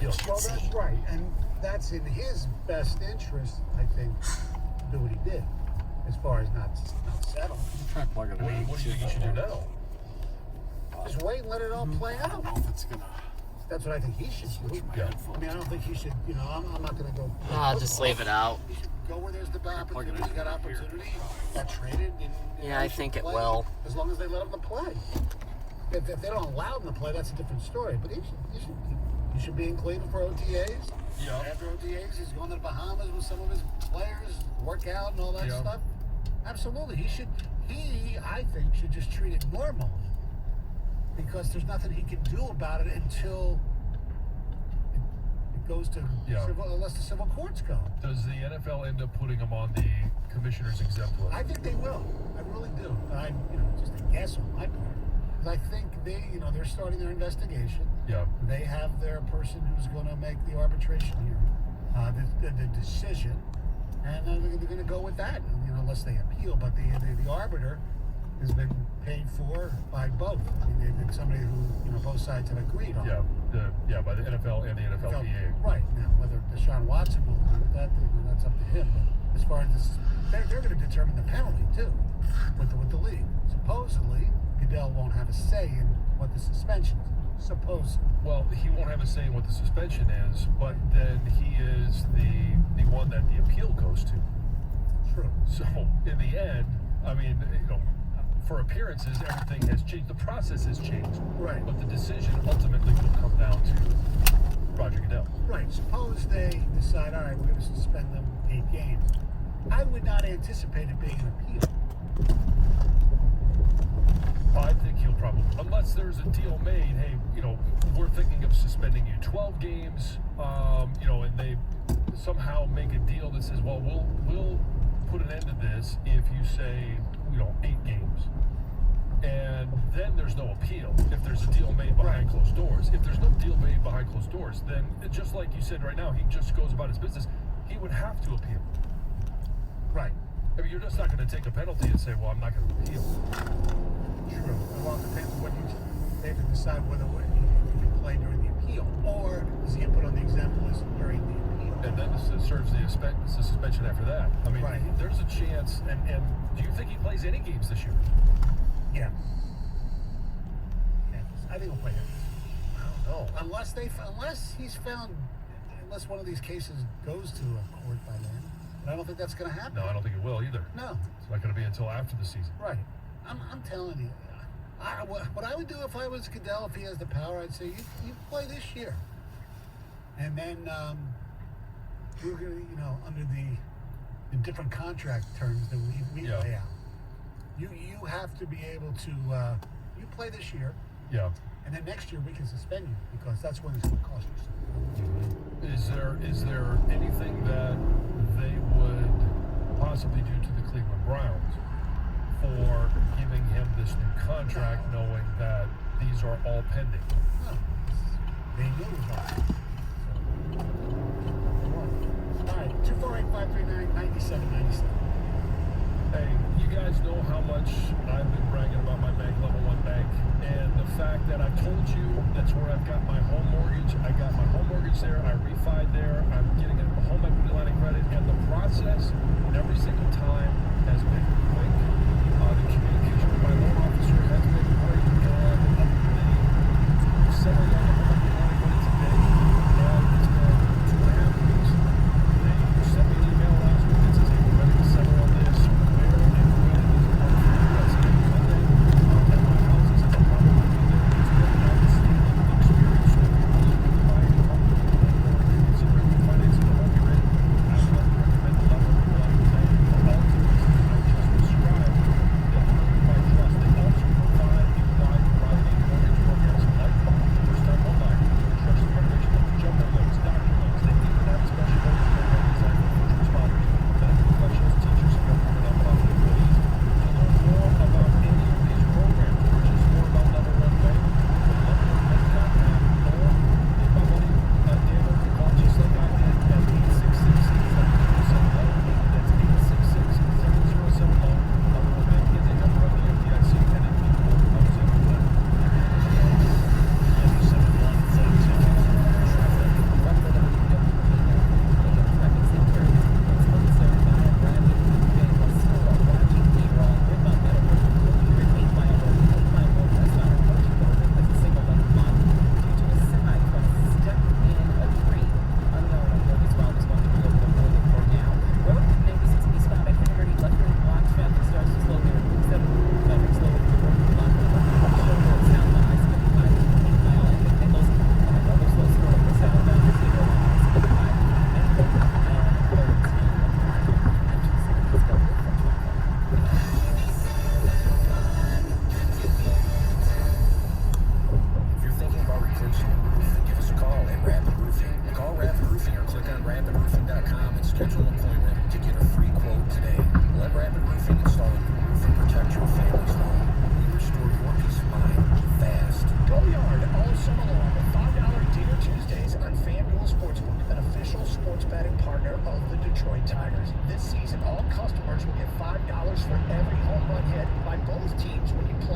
appeal. Well, that's right, and that's in his best interest, I think, to do what he did, as far as not settle. Try to plug it in. What do you think he should do now? Just wait and let it all play I don't out. know if it's gonna. That's what I think he should do. Yeah. I mean, I don't think he should, I'm not going to go. I'll just leave it out. He should go where there's the opportunity. He got opportunity, got traded. And Yeah, I think it will. As long as they let him to play. If they don't allow him to play, that's a different story. But he should be in Cleveland for OTAs. Yeah. After OTAs, he's going to the Bahamas with some of his players, work out and all that stuff. Absolutely. He, I think, should just treat it normally. Because there's nothing he can do about it until it goes to civil, unless the civil courts go. Does the NFL end up putting him on the commissioner's exempt list? I think they will. I really do. Just a guess on my part. I think they're starting their investigation. Yeah. They have their person who's going to make the arbitration hearing, the decision, and they're going to go with that, unless they appeal. But the arbiter has been paid for by both. I mean, they've been somebody who, both sides have agreed on. Yeah, by the NFL and the NFLPA. Right. Now, whether Deshaun Watson will agree with that, that's up to him. But as far as this, they're going to determine the penalty, too, with the league. Supposedly, Goodell won't have a say in what the suspension is. Supposedly. Well, he won't have a say in what the suspension is, but then he is the one that the appeal goes to. True. So, in the end, I mean, for appearances, everything has changed. The process has changed. Right. But the decision ultimately will come down to Roger Goodell. Right. Suppose they decide, all right, we're going to suspend them 8 games. I would not anticipate it being an appeal. I think he'll probably, unless there's a deal made, hey, we're thinking of suspending you 12 games, and they somehow make a deal that says, well, we'll put an end to this if you say, 8 games. And then there's no appeal if there's a deal made behind closed doors. If there's no deal made behind closed doors, then just like you said right now, he just goes about his business. He would have to appeal. Right. I mean, you're just not going to take a penalty and say, well, I'm not going to appeal. True. Well, it depends on what they have to decide whether he can play during the appeal, or does he get put on the exempt list during the appeal? And then this serves the suspension after that. I mean, there's a chance. And do you think he plays any games this year? Yeah. I think he'll play it. I don't know. Unless one of these cases goes to a court by then. But I don't think that's going to happen. No, I don't think it will either. No. It's not going to be until after the season. Right. I'm telling you. What I would do if I was Goodell, if he has the power, I'd say, you play this year. And then we're going to, under the different contract terms that we lay out. You have to be able to, you play this year. Yeah. And then next year we can suspend you because that's when it's going to cost you something. Is there anything that they would possibly do to the Cleveland Browns for giving him this new contract, knowing that these are all pending? No. They knew about it. All right, 248-539-9797. Hey, you guys know how much I've been bragging about my bank, Level 1 Bank, and the fact that I told you that's where I've got my home mortgage. I got my home mortgage there. I refied there. I'm getting a home equity line of credit, and the process every single time has been quick. The communication with my loan officer has been great, and the settling on the home equity line of credit today, and it's been 2.5 weeks. They sent me an email last week that says, hey, we're ready to settle on this.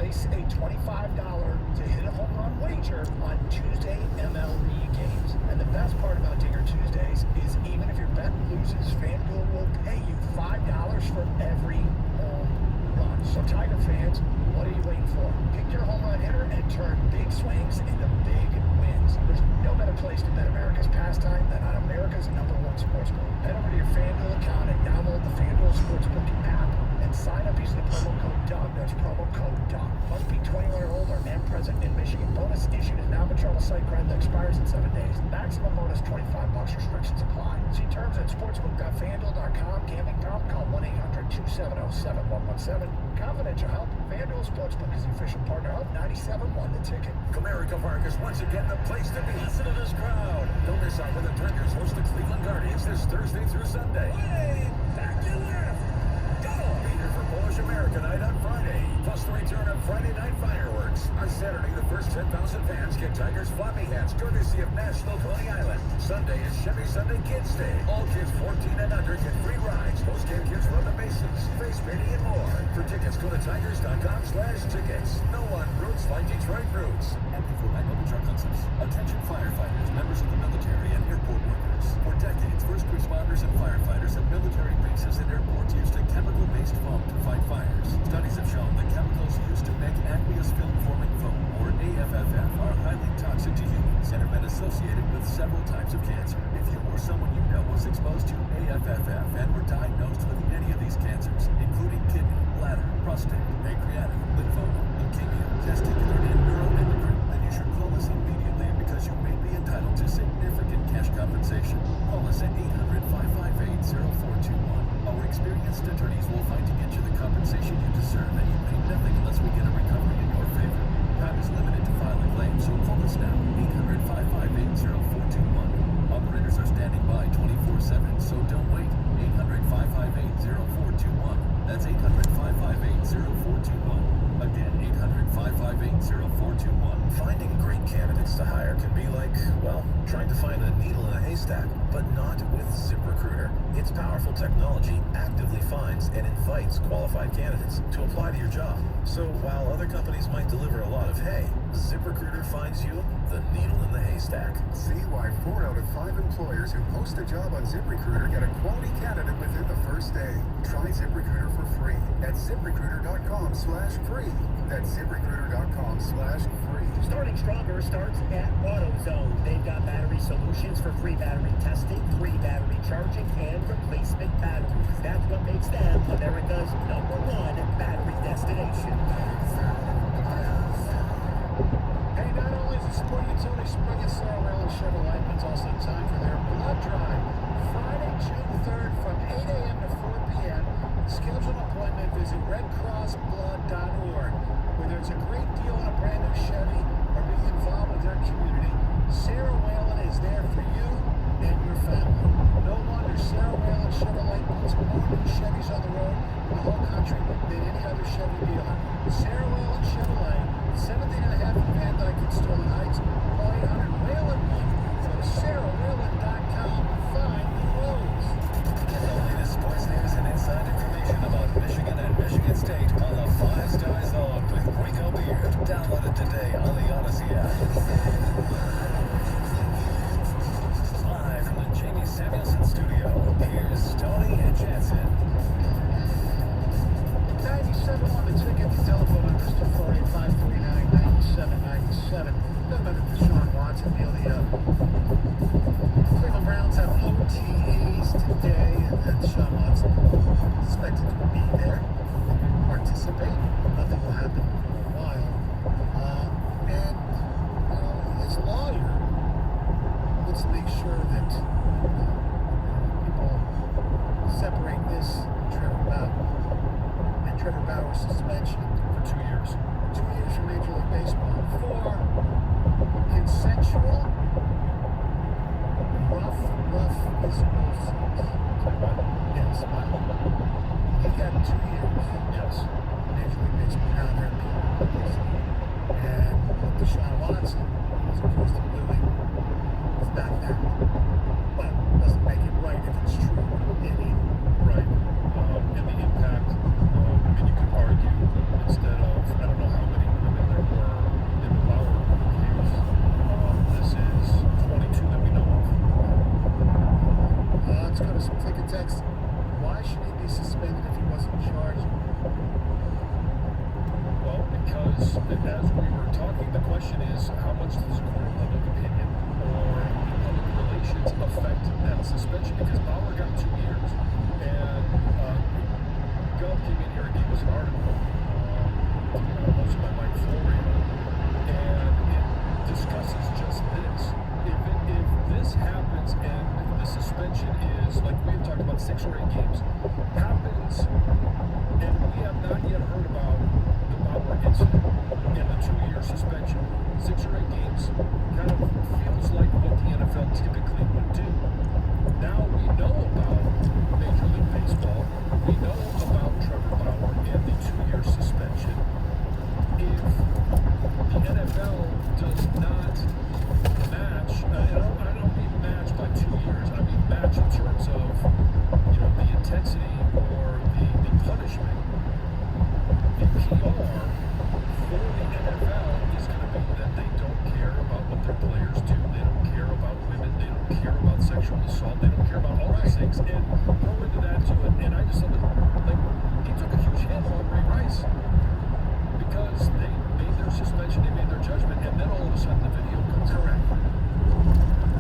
place a $25 to hit a home run wager on Tuesday MLB games. And the best part about Digger Tuesdays is even if your bet loses, FanDuel will pay you $5 for every home run. So Tiger fans, what are you waiting for? Pick your home run hitter and turn big swings into big wins. There's no better place to bet America's pastime than on America's #1 sportsbook. Head over to your FanDuel account and download the FanDuel Sportsbook app and sign up using the promo code DOG. That's promo code DOG. Must be 21 or older and present in Michigan. Bonus issued in non-patrol site credit that expires in 7 days. Maximum bonus $25. Restrictions apply. See terms at sportsbook.fanduel.com. Gambling problem? Call 1-800-270-7117. Confidential help. FanDuel Sportsbook is the official partner of 97.1 The Ticket. Comerica Park is once again the place to be. Listen to this crowd. Don't miss out when the Tigers host the Cleveland Guardians this Thursday through Sunday. Way back to left. Go! Be here for Polish America Night on Friday. Plus the return of Friday Night Fireworks. On Saturday, the first 10,000 fans get Tigers floppy hats courtesy of National Coney Island. Sunday is Chevy Sunday Kids Day. All kids 14 and under get free rides. Post-game kids run the bases, face painting, and more. For tickets, go to tigers.com/tickets. No one roots like Detroit roots. Amplified by Mobile Truck Concepts. Attention firefighters, members of the military, and airport workers. For decades, first responders and firefighters at military bases and airports used a chemical-based foam to fight fires. Studies have shown that chemicals used to make aqueous film-forming foam, or AFFF, are highly toxic to humans and have been associated with several types of cancer. If you or someone you know was exposed to AFFF and were diagnosed with any of these cancers, including kidney, bladder, prostate, pancreatic, lymphoma, leukemia, testicular, and neuroendocrine, then you should call us immediately because you may be entitled to significant cash compensation. Call us at 800-558-0421. Our experienced attorneys will fight to get you the compensation you deserve, and you pay nothing unless we get a recovery in your favor. Time is limited to file a claim, so call us now, 800-558-0421. Operators are standing by 24/7, so don't wait. 800-558-0421. That's 800-558-0421. Again, 800-558-0421. Finding great candidates to hire can be like, well, trying to find a needle in a haystack, but not with ZipRecruiter. Its powerful technology actively finds and invites qualified candidates to apply to your job. So while other companies might deliver a lot of hay, ZipRecruiter finds you the needle in the haystack. See why 4 out of 5 employers who post a job on ZipRecruiter get a quality candidate within the first day. Try ZipRecruiter for free at ZipRecruiter.com/free. That's ZipRecruiter.com/free. Starting Stronger starts at AutoZone. They've got battery solutions for free battery testing, free battery charging, and replacement batteries. That's what makes them America's #1 battery destination. Hey, not only is it supporting Tony Spring and Sarah Whalen Chevrolet, but it's also time for their blood drive. Friday, June 3rd from 8 a.m. to 4 p.m. Schedule an appointment. Visit redcrossblood.org. Whether it's a great deal on a brand new Chevy or being involved with their community, Sarah Whalen is there for you and your family. No wonder Sarah Whalen Chevrolet puts more new Chevys on the road in the whole country than any other Chevy dealer. Sarah Whalen Chevrolet, 17.5 in Van Dyke in Sterling Heights. Call 800-WHALEN-1. Go to sarahwhalen.com. Find the roads. Get the latest sports news and inside information about Michigan and Michigan State on the 5 Star Zone with Rico Beard. Download it today on the Odyssey app. Live from the Jamie Samuelson studio, here's Tony and Jansen. 97 on the ticket. The telephone numbers 248-540. as we were talking, the question is, how much does a court of public opinion or public relations affect that suspension? Because Bauer got 2 years, and Gov came in here and gave us an article hosted by Mike Florio, and it discusses just this. If this happens and the suspension is, like we had talked about, 6 or 8 games, happens, and we have not yet heard about the Bauer incident and the 2-year suspension, 6 or 8 games, kind of feels like what the NFL typically would do. Now we know about Major League Baseball. We know about Trevor Bauer and the 2-year suspension. If the NFL does not match, I don't mean match by 2 years, I mean match in terms of, the intensity or the punishment, the PR for the NFL is going to be that they don't care about what their players do. They don't care about women. They don't care about sexual assault. They don't care about all these things. And throw into that too. And I just thought that, he took a huge hit on Ray Rice because they made their suspension, they made their judgment, and then all of a sudden the video comes out. Correct.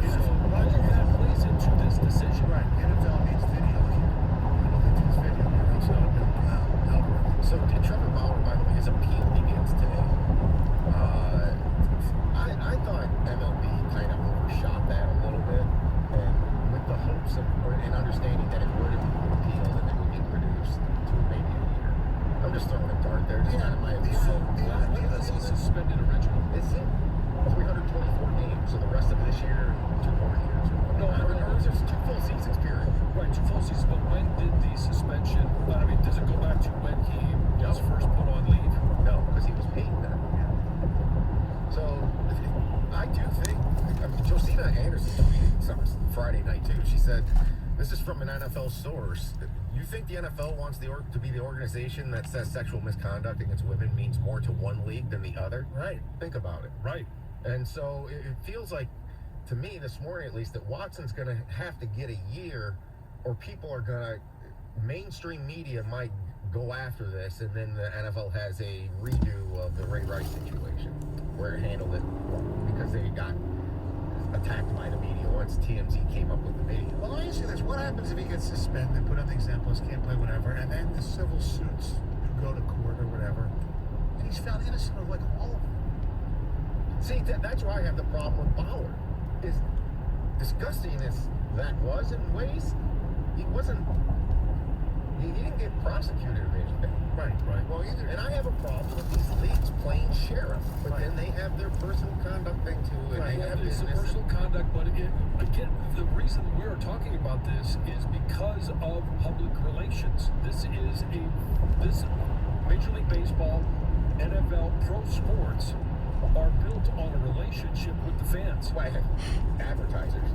So all of that plays into this decision. Right. The NFL needs video here. I don't think there's video here. It's not a good algorithm. So Trevor Bauer, by the way, his appeal begins today. I thought MLB kind of overshot that a little bit, and with the hopes of and understanding that it would be appealed and it would get reduced to maybe a year. I'm just throwing a dart there, just kind of my opinion. So when was he suspended originally? It's 324 games, so the rest of this year, 2 more years. No, it's just 2 full seasons, period. Right, 2 full seasons. But when did the suspension? Does it go back to when he was first put on leave? No, because he was paid then. So I do think Josina Anderson tweeted something Friday night too. She said, "This is from an NFL source. You think the NFL wants to be the organization that says sexual misconduct against women means more to one league than the other? Right. Think about it. Right. And so it feels like, to me this morning at least, that Watson's going to have to get a year, or people are going to, mainstream media might go after this, and then the NFL has a redo of the Ray Rice situation where it handled it because they got attacked by the media once TMZ came up with the video. Well, let me ask you this. What happens if he gets suspended, put on the examples, can't play, whatever, and then the civil suits go to court or whatever, and he's found innocent of like all of them? See, that's why I have the problem with Bauer. As disgusting as that was in ways, he didn't get prosecuted or anything. Right. Well, either, and I have a problem with these leagues playing sheriff, but then they have their personal conduct thing too, and they have It's a business. personal conduct, but again, the reason we're talking about this is because of public relations. This Major League Baseball, NFL, pro sports are built on a relationship with the fans. Why, advertisers.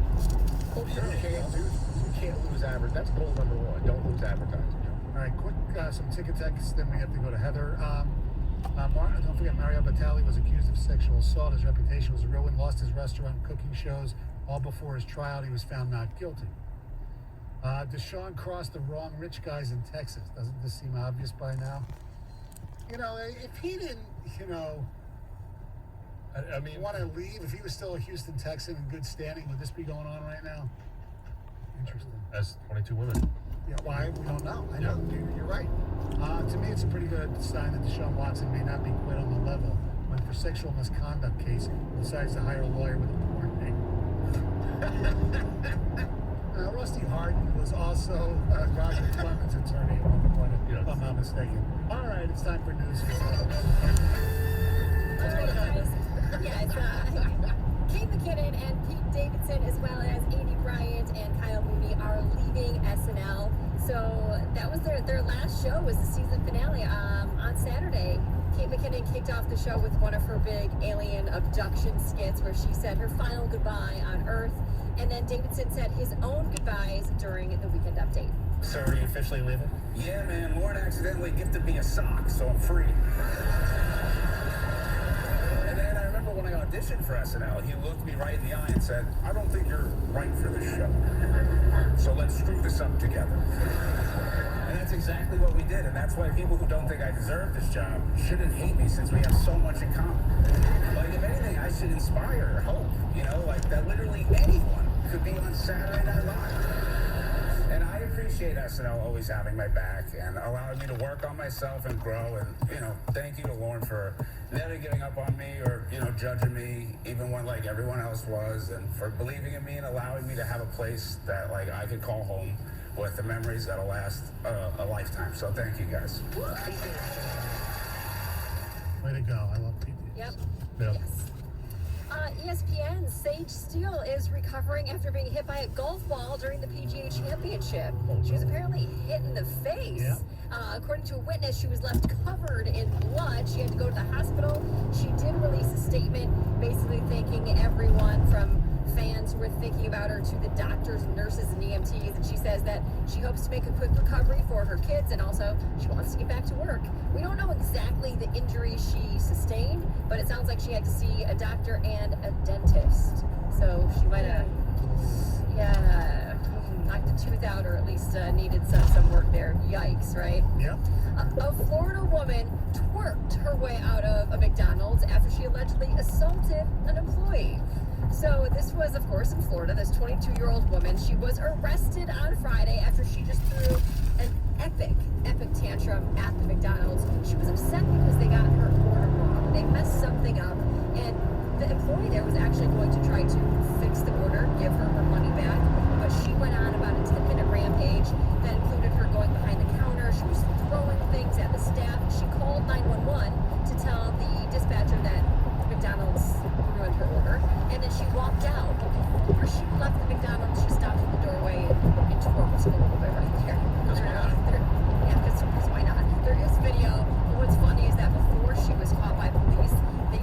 Oh, You can't lose advertising. That's goal number 1. Don't lose advertising. All right, quick, some ticket texts, then we have to go to Heather. Don't forget, Mario Batali was accused of sexual assault. His reputation was ruined, lost his restaurant, cooking shows. All before his trial, he was found not guilty. Deshaun crossed the wrong rich guys in Texas. Doesn't this seem obvious by now? If he didn't, want to leave, if he was still a Houston Texan in good standing, would this be going on right now? Interesting. As 22 women. Yeah, why? We don't know. I know. You're right. To me, it's a pretty good sign that Deshaun Watson may not be quite on the level when, for sexual misconduct case, he decides to hire a lawyer with a porn name. Rusty Harden was also Roger Clemens' attorney at one point, if I'm not mistaken. All right, it's time for news. Kate McKinnon and Pete Davidson, as well as Andy Bryant and Kyle Mooney, are leaving SNL. So that was their last show, was the season finale on Saturday. Kate McKinnon kicked off the show with one of her big alien abduction skits where she said her final goodbye on Earth. And then Davidson said his own goodbyes during the Weekend Update. So are you officially leaving? Yeah, man. Lauren accidentally gifted me a sock, so I'm free. And then I remember when I auditioned for SNL, he looked me right in the eye and said, "I don't think you're right for this show. So let's screw this up together." And that's exactly what we did, and that's why people who don't think I deserve this job shouldn't hate me, since we have so much in common. Like, if anything, I should inspire hope, like that literally anyone could be on Saturday Night Live. And I appreciate SNL always having my back and allowing me to work on myself and grow. And, thank you to Lauren for never giving up on me or, judging me, even when, like, everyone else was, and for believing in me and allowing me to have a place that, like, I could call home with the memories that'll last a lifetime. So thank you, guys. Way to go. I love PTs. Yep. Yep. Yes. ESPN's Sage Steele is recovering after being hit by a golf ball during the PGA Championship. She was apparently hit in the face. Yeah. According to a witness, she was left covered in blood. She had to go to the hospital. She did release a statement basically thanking everyone from fans who were thinking about her to the doctors, nurses, and EMTs. And she says that she hopes to make a quick recovery for her kids, and also she wants to get back to work. We don't know exactly the injury she sustained, but it sounds like she had to see a doctor and a dentist. So she might have, knocked a tooth out, or at least needed some work there. Yikes, right? Yep. A Florida woman twerked her way out of a McDonald's after she allegedly assaulted an employee. So this was, of course, in Florida. This 22-year-old woman, she was arrested on Friday after she just threw an epic tantrum at the McDonald's. She was upset because they got her order wrong. They messed something up, and the employee there was actually going to try to fix the order, give her her money back, but she went on about a 10-minute rampage that included her going behind the counter. She was throwing things at the staff. She called 911 to tell the dispatcher that McDonald's ruined her order, and then she walked out. Before she left the McDonald's, she stopped at the doorway and twerked a little bit right there. Because why not? There is video, but what's funny is that before she was caught by police, they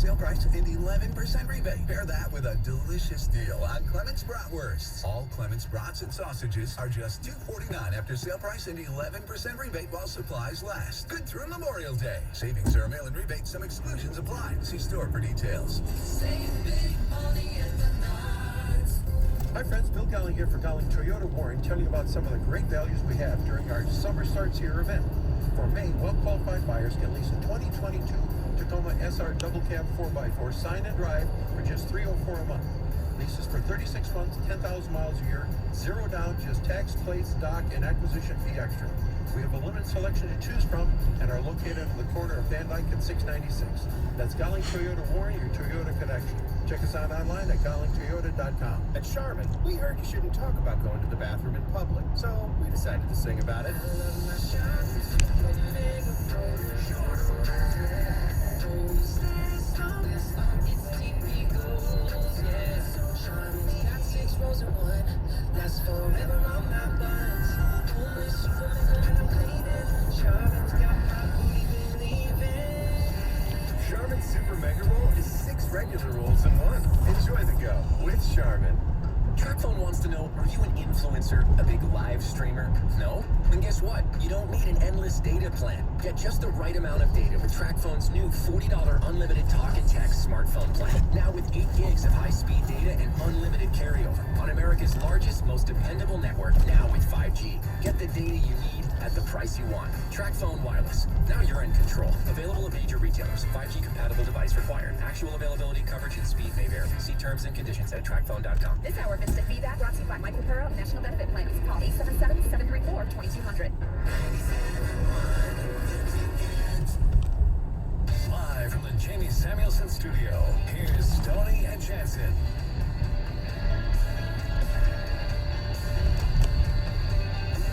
sale price and 11% rebate. Pair that with a delicious deal on Clements Bratwursts. All Clements brats and sausages are just $2.49 after sale price and 11% rebate while supplies last. Good through Memorial Day. Savings are a mail-in rebate. Some exclusions apply. See store for details. Save big money in the nights. Hi friends, Bill Gowling here for Gowling Toyota Warren, telling you about some of the great values we have during our Summer Starts Here event. For May, well-qualified buyers can lease a 2022 Tacoma SR Double Cab 4x4 sign and drive for just $304 a month. Leases for 36 months, 10,000 miles a year, zero down, just tax, plates, dock, and acquisition fee extra. We have a limited selection to choose from and are located on the corner of Van Dyke and 696. That's Gowling Toyota Warren, your Toyota connection. Check us out online at GowlingToyota.com. At Charmin, we heard you shouldn't talk about going to the bathroom in public, so we decided to sing about it. That's forever on my buns. Only Superman I'm cleaning. Charmin's got my booty believing. Charmin Super Mega Roll is 6 regular rolls in one. Enjoy the go with Charmin. TrackPhone wants to know, are you an influencer, a big live streamer? No? Then guess what? You don't need an endless data plan. Get just the right amount of data with TrackPhone's new $40 unlimited talk and text smartphone plan. Now with 8 gigs of high-speed data and unlimited carryover on America's largest, most dependable network, now with 5G. Get the data you need at the price you want. TrackPhone Wireless. Now you're in control. Available at major retailers. 5G compatible device required. Actual availability, coverage, and speed may vary. See terms and conditions at trackphone.com. This hour, Vista feedback brought to you by Michael Puro of National Benefit Plans. Call 877-734-2200. Live from the Jamie Samuelson studio, here's Stoney and Jansen.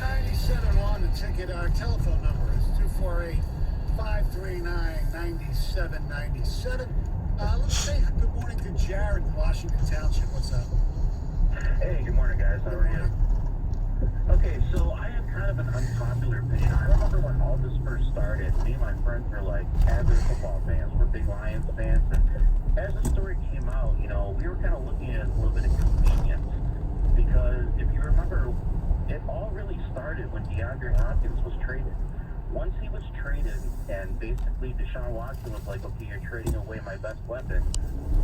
97 on the ticket. Our telephone number is 248-539-9797. Let's say good morning to Jared in Washington Township. What's up? Hey, good morning, guys. How are you? Okay, so I have kind of an unpopular opinion. I remember when all this first started, me and my friends were like avid football fans. We're big Lions fans. And as the story came out, you know, we were kind of looking at a little bit of convenience. Because if you remember, it all really started when DeAndre Hopkins was traded. Once he was traded, and basically Deshaun Watson was like, okay, you're trading away my best weapon.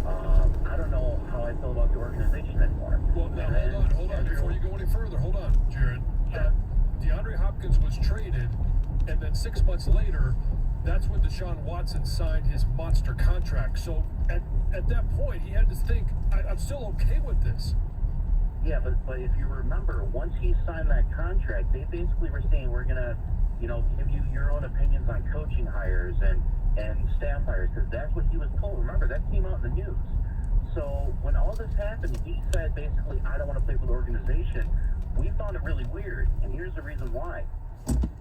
I don't know how I feel about the organization anymore. Well, now, hold on. Before you go any further, hold on, Jared. DeAndre Hopkins was traded, and then 6 months later, that's when Deshaun Watson signed his monster contract. So at that point, he had to think, I'm still okay with this. Yeah, but if you remember, once he signed that contract, they basically were saying, we're going to, you know, give you your own opinions on coaching hires and staff hires, because that's what he was told. Remember, that came out in the news. So when all this happened, he said basically, I don't want to play for the organization. We found it really weird, and here's the reason why.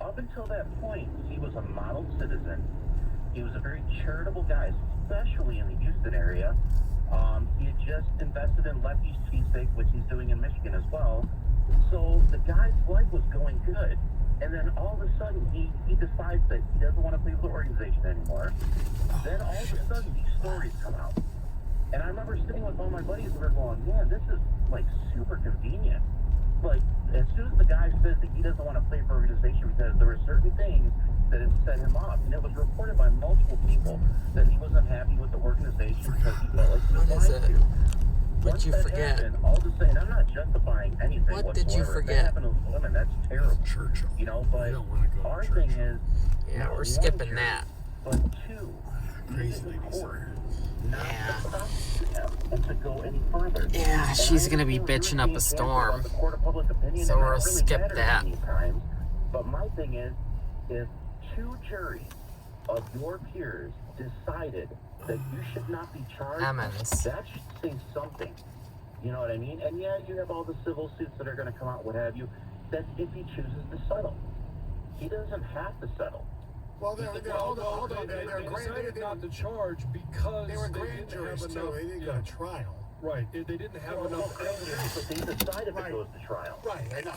Up until that point, he was a model citizen. He was a very charitable guy, especially in the Houston area. He had just invested in Lefty's Cheesesteak, which he's doing in Michigan as well. So the guy's life was going good. And then all of a sudden, he decides that he doesn't want to play for the organization anymore. Then all of a sudden, these stories come out. And I remember sitting with all my buddies and we're going, man, this is like super convenient. Like, as soon as the guy says that he doesn't want to play for organization because there were certain things that had set him off, and it was reported by multiple people that he wasn't happy with the organization because he felt like he was lied to. What'd you forget? Happened, all of a sudden, I'm not justifying anything what whatsoever. did you If that forget? happened to women, that's terrible. Church. You know, but our thing is, Yeah, we're skipping that. but two, Crazy ladies. Yeah. And to go any further. Yeah, she's gonna be bitching up a storm. So we'll skip that. Times, but my thing is, if two juries of your peers decided that you should not be charged, Emmons. that should say something. You know what I mean? And yeah, you have all the civil suits that are going to come out, what have you. That's if he chooses to settle. He doesn't have to settle. Well, hold on. They decided not to charge because they were they grand didn't juries, have too. enough. They didn't go to trial. Right. They didn't have enough evidence. But they decided to go to trial. Right, I know.